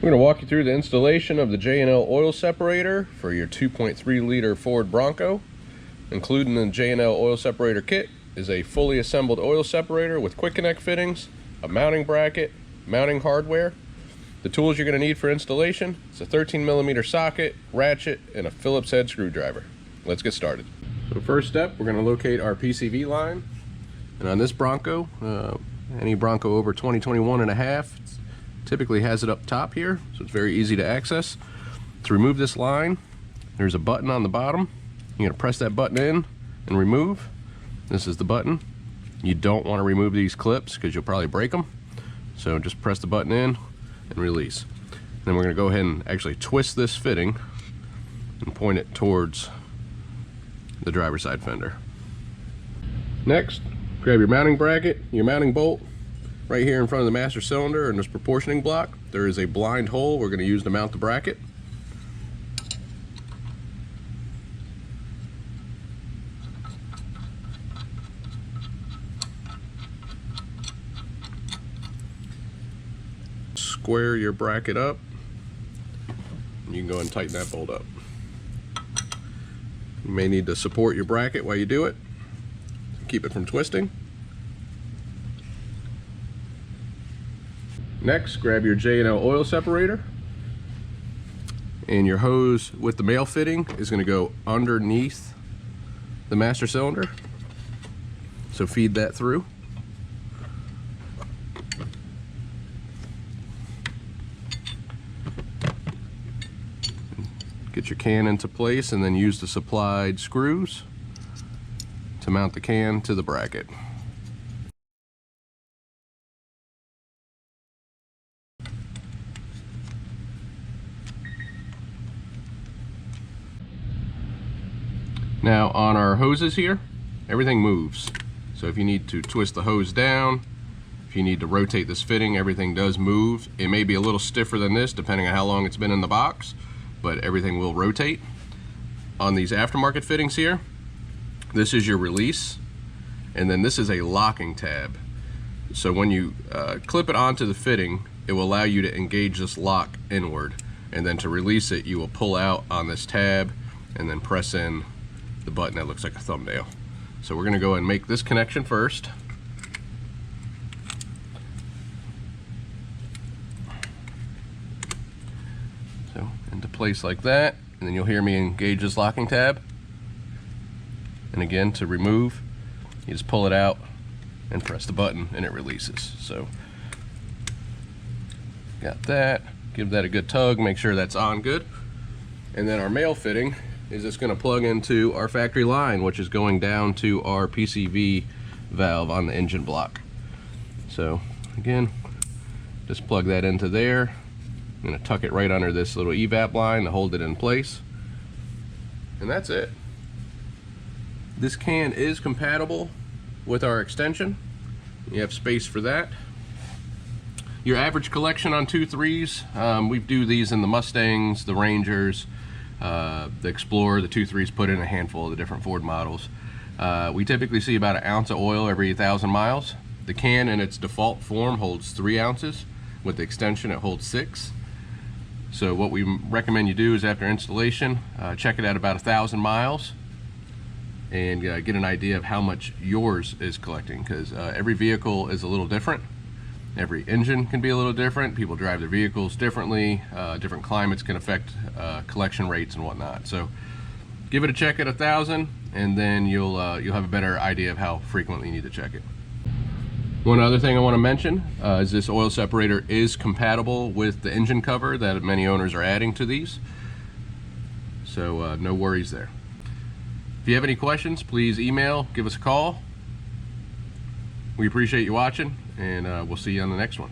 We're going to walk you through the installation of the J&L oil separator for your 2.3 liter Ford Bronco. Included in the J&L oil separator kit is a fully assembled oil separator with quick connect fittings, a mounting bracket, mounting hardware. The tools you're going to need for installation is a 13mm socket, ratchet, and a Phillips head screwdriver. Let's get started. So first step, we're going to locate our PCV line. And on this Bronco, any Bronco over 2021 and a half, typically has it up top here, so it's very easy to access. To remove this line, there's a button on the bottom. You're going to press that button in and remove. This is the button. You don't want to remove these clips because you'll probably break them. So just press the button in and release. Then we're going to go ahead and actually twist this fitting and point it towards the driver's side fender. Next, grab your mounting bracket, your mounting bolt. Right here in front of the master cylinder in this proportioning block, there is a blind hole we're going to use to mount the bracket. Square your bracket up, and you can go and tighten that bolt up. You may need to support your bracket while you do it, keep it from twisting. Next, grab your J&L oil separator, and your hose with the male fitting is going to go underneath the master cylinder, so feed that through. Get your can into place and then use the supplied screws to mount the can to the bracket. Now on our hoses here, everything moves. So if you need to twist the hose down, if you need to rotate this fitting, everything does move. It may be a little stiffer than this depending on how long it's been in the box, but everything will rotate. On these aftermarket fittings here, this is your release, and then this is a locking tab. So when you clip it onto the fitting, it will allow you to engage this lock inward, and then to release it, you will pull out on this tab and then press in the button that looks like a thumbnail. So we're going to go and make this connection first. So into place like that, and then you'll hear me engage this locking tab. And again, to remove, you just pull it out and press the button and it releases. So got that, give that a good tug, make sure that's on good. And then our male fitting is just going to plug into our factory line, which is going down to our PCV valve on the engine block. So again, just plug that into there. I'm going to tuck it right under this little evap line to hold it in place, and that's it. This can is compatible with our extension. You have space for that. Your average collection on 2.3s, we do these in the Mustangs, the Rangers, the Explorer, the 2.3s put in a handful of the different Ford models. We typically see about 1 ounce of oil every 1,000 miles. The can in its default form holds 3 ounces. With the extension, it holds 6. So what we recommend you do is after installation, check it at about 1,000 miles and get an idea of how much yours is collecting, because every vehicle is a little different. Every engine can be a little different. People drive their vehicles differently. Different climates can affect collection rates and whatnot. So give it a check at 1,000, and then you'll have a better idea of how frequently you need to check it. One other thing I want to mention is this oil separator is compatible with the engine cover that many owners are adding to these. So no worries there. If you have any questions, please email, give us a call. We appreciate you watching, and we'll see you on the next one.